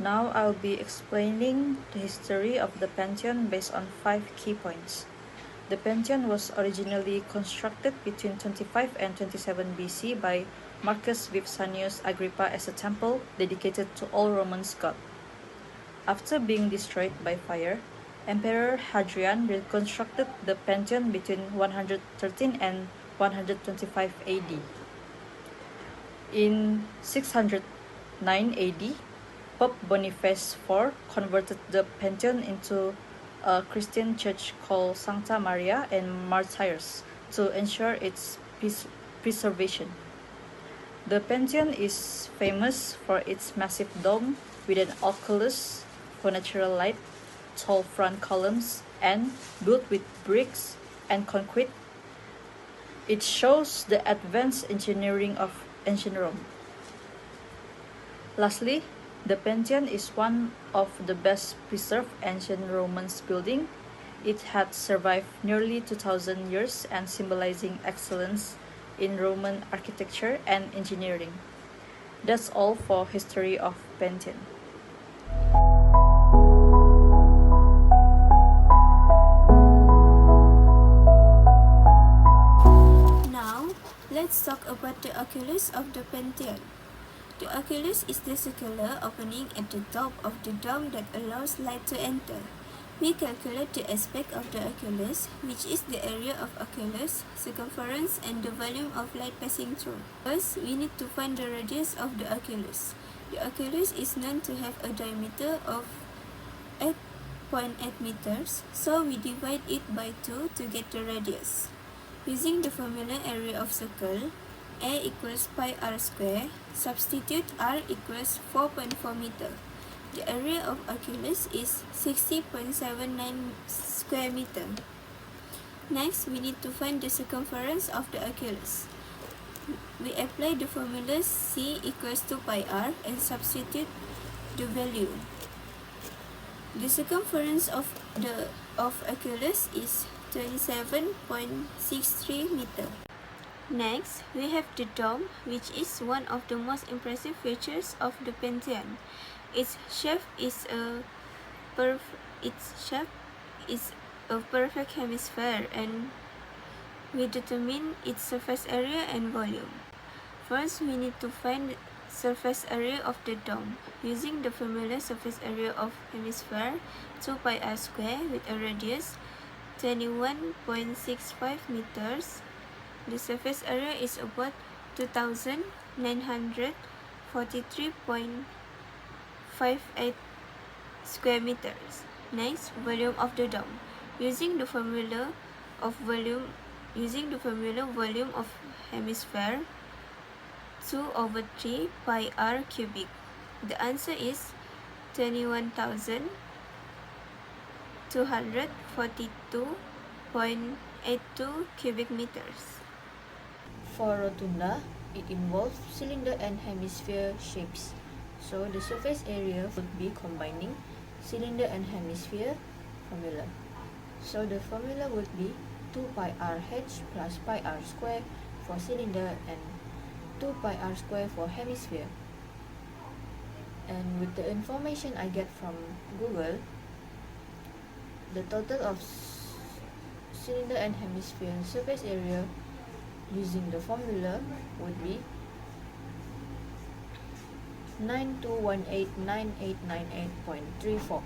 Now I'll be explaining the history of the Pantheon based on 5 key points. The Pantheon was originally constructed between 25 and 27 BC by Marcus Vipsanius Agrippa as a temple dedicated to all Roman gods. After being destroyed by fire, Emperor Hadrian reconstructed the Pantheon between 113 and 125 AD. In 609 AD, Pope Boniface IV converted the Pantheon into a Christian church called Sancta Maria and Martyrs to ensure its preservation. The Pantheon is famous for its massive dome with an oculus for natural light, tall front columns, and built with bricks and concrete. It shows the advanced engineering of ancient Rome. Lastly, the Pantheon is one of the best preserved ancient Roman buildings. It had survived nearly 2,000 years and symbolizing excellence in Roman architecture and engineering. That's all for history of Pantheon. Now, let's talk about the oculus of the Pantheon. The oculus is the circular opening at the top of the dome that allows light to enter. We calculate the aspect of the oculus, which is the area of oculus, circumference, and the volume of light passing through. First, we need to find the radius of the oculus. The oculus is known to have a diameter of 8.8 meters, so we divide it by 2 to get the radius. Using the formula area of circle, A equals pi r square, substitute r equals 4.4 meter. The area of oculus is 60.79 square meter. Next, we need to find the circumference of the oculus. We apply the formula C equals 2 pi r and substitute the value. The circumference of oculus is 27.63 meter. Next, we have the dome, which is one of the most impressive features of the Pantheon. Its shape is a perfect hemisphere, and we determine its surface area and volume. First, we need to find the surface area of the dome. Using the formula surface area of hemisphere 2 pi r square with a radius 21.65 meters. The surface area is about 2,943.58 square meters. Next, volume of the dome. Using the formula volume of hemisphere 2/3 pi r cubic. The answer is 21,242.82 cubic meters. For rotunda, it involves cylinder and hemisphere shapes. So the surface area would be combining cylinder and hemisphere formula. So the formula would be 2 pi r h plus pi r square for cylinder and 2 pi r square for hemisphere. And with the information I get from Google, the total of cylinder and hemisphere surface area using the formula would be 92189898.34.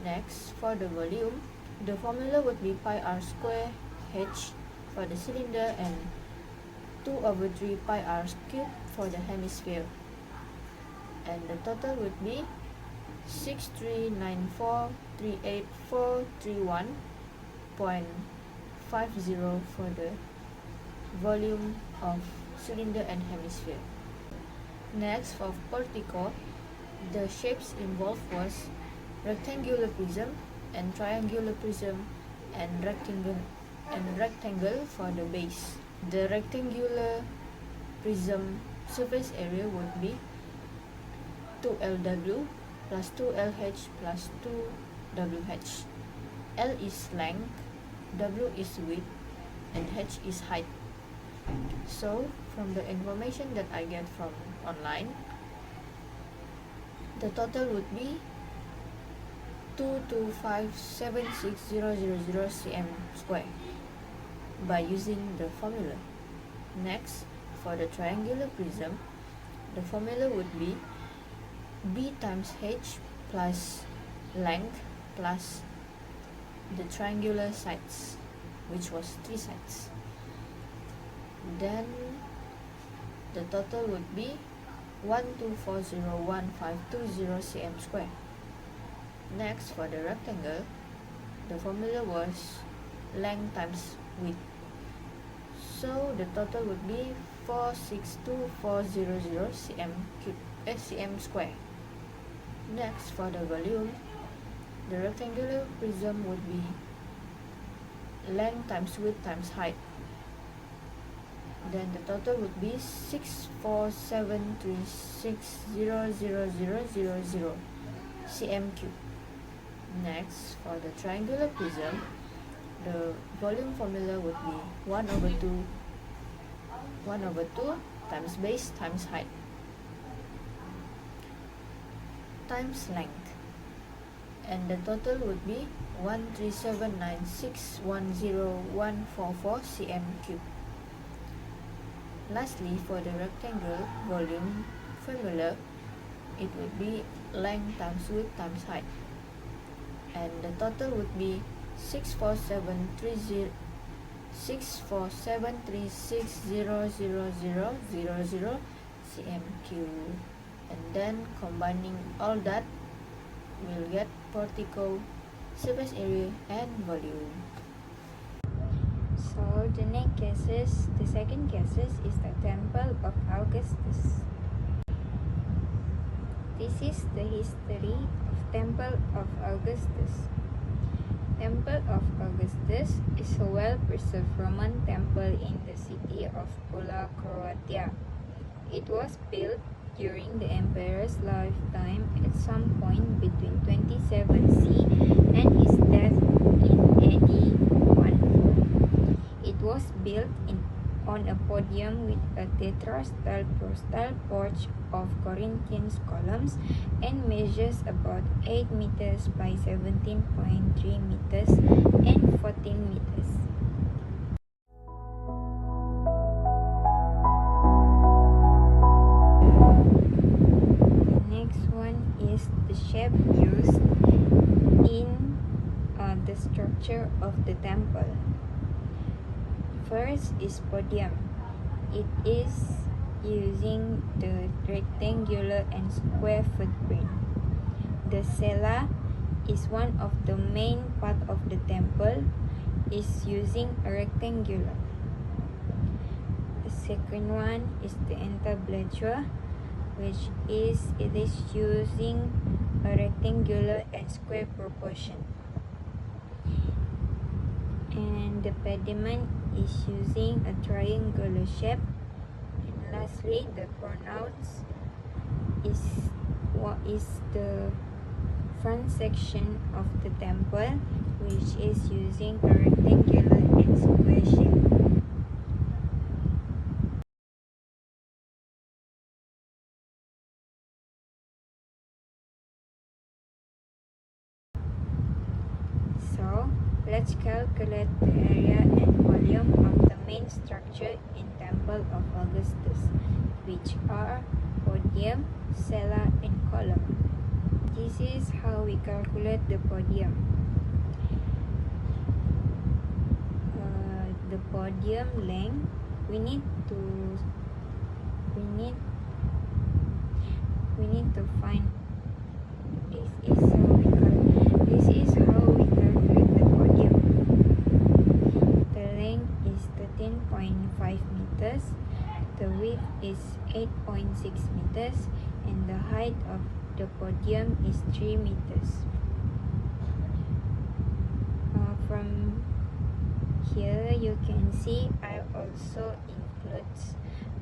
Next, for the volume, the formula would be pi r square h for the cylinder and 2/3 pi r cube for the hemisphere. And the total would be 639438431.50 for the volume of cylinder and hemisphere. Next, for portico, the shapes involved was rectangular prism and triangular prism and rectangle for the base. The rectangular prism surface area would be 2LW plus 2LH plus 2WH. L is length, W is width, and H is height. So, from the information that I get from online, the total would be 22576,000 cm square by using the formula. Next, for the triangular prism, the formula would be B times H plus length plus the triangular sides, which was 3 sides. Then the total would be 12401,520 cm square. Next, for the rectangle, the formula was length times width. So the total would be 462,400 cm square. Next, for the volume, the rectangular prism would be length times width times height. Then the total would be 64736,000 cm cube. Next, for the triangular prism, the volume formula would be 1/2 times base times height times length, and the total would be 1379610,144 cm cube. Lastly, for the rectangle volume formula, it would be length times width times height, and the total would be 64736,000 cm cube. And then combining all that, we'll get portico, surface area, and volume. So the second cases is the Temple of Augustus. This is the history of Temple of Augustus. Temple of Augustus is a well-preserved Roman temple in the city of Pula, Croatia. It was built during the emperor's lifetime at some point between 27C and his death in AD 1. It was built on a podium with a tetrastyle prostyle porch of Corinthian columns and measures about 8 meters by 17.3 meters and 14 meters. The next one is the shape used in the structure of the temple. First is podium. It is using the rectangular and square footprint. The cella is one of the main part of the temple, is using a rectangular. The second one is the entablature, which is using a rectangular and square proportion. And the pediment is using a triangular shape. And lastly, the pronaos is the front section of the temple, which is using a rectangular and square shape. So let's calculate the area and volume of the main structure in Temple of Augustus, which are podium, cella, and column. This is how we calculate the podium. The podium length, we need to find. This is how we calculate the podium. The length is 13.5 meters, the width is 8.6 meters, and the height of the podium is 3 meters. From here you can see I also includes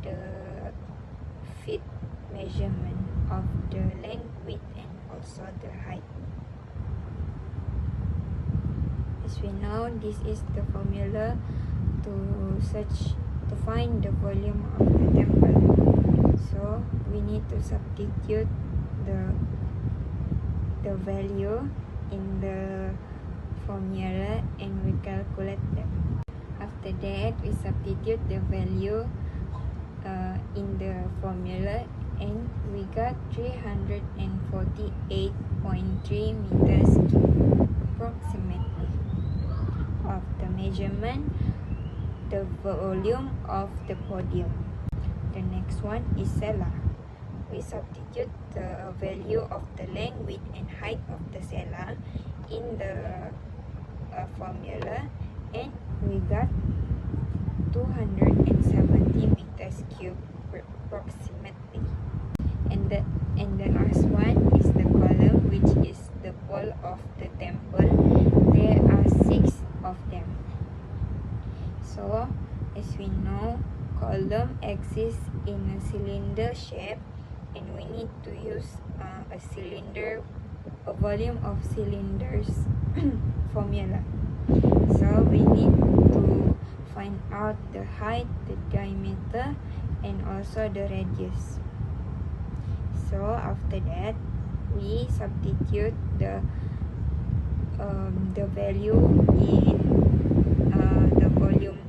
the feet measurement of the length, width, and also the height. As we know, this is the formula to find the volume of the temple. So we need to substitute the the value in the formula and we calculate them. After that, we substitute the value in the formula and we got 348.3 meters cubed approximately. Of the measurement, the volume of the podium. The next one is cella. We substitute the value of the length, width, and height of the cella in the formula and we got 270 meters cubed approximately. And the last one is the column, which is the pole of the temple. There are 6 of them. So as we know, column exists in a cylinder shape and we need to use a volume of cylinders formula. So we need to find out the height, the diameter, and also the radius. So after that, we substitute the value in the volume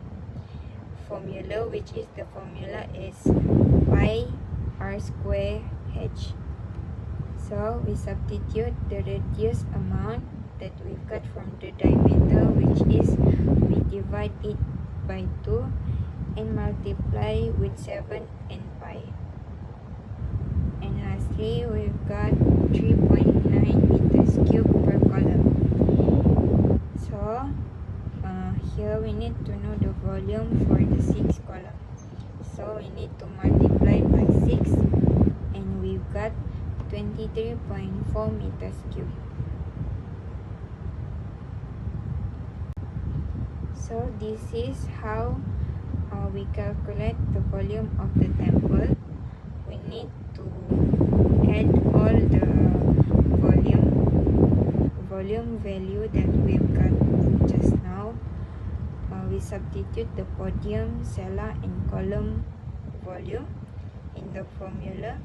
formula, which is the formula is pi r square h. So we substitute the radius amount that we got from the diameter, which is we divide it by 2 and multiply with 7 and pi. And lastly, we've got 3.9 meters cubed per column. So here we need to know the volume for the 6 column. So we need to multiply by 6 and we've got 23.4 meters cubed. So this is how we calculate the volume of the temple. We need to add all the volume value that we've got just now. We substitute the podium, cella, and column volume in the formula.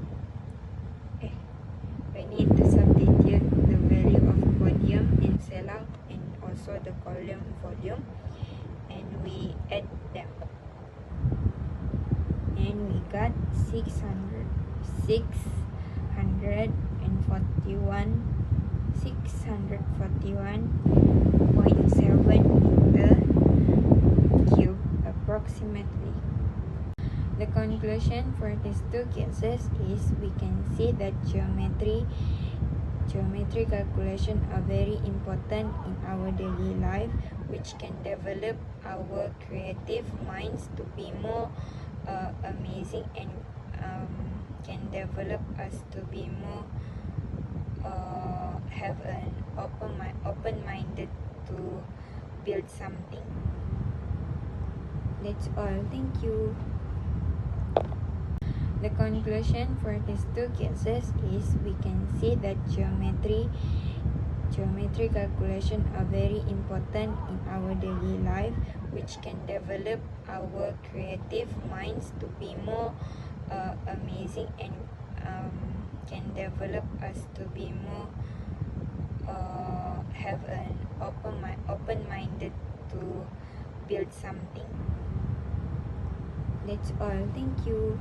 We need to substitute the value of podium and cella and also the column volume, and we add them. And we got 641.7 meter cube approximately. The conclusion for these two cases is we can see that geometry calculation are very important in our daily life, which can develop our creative minds to be more amazing and can develop us to be more have an open-minded to build something. That's all. Thank you. The conclusion for these two cases is we can see that geometry calculation are very important in our daily life, which can develop our creative minds to be more amazing and can develop us to be more have an open-minded to build something. That's all. Thank you.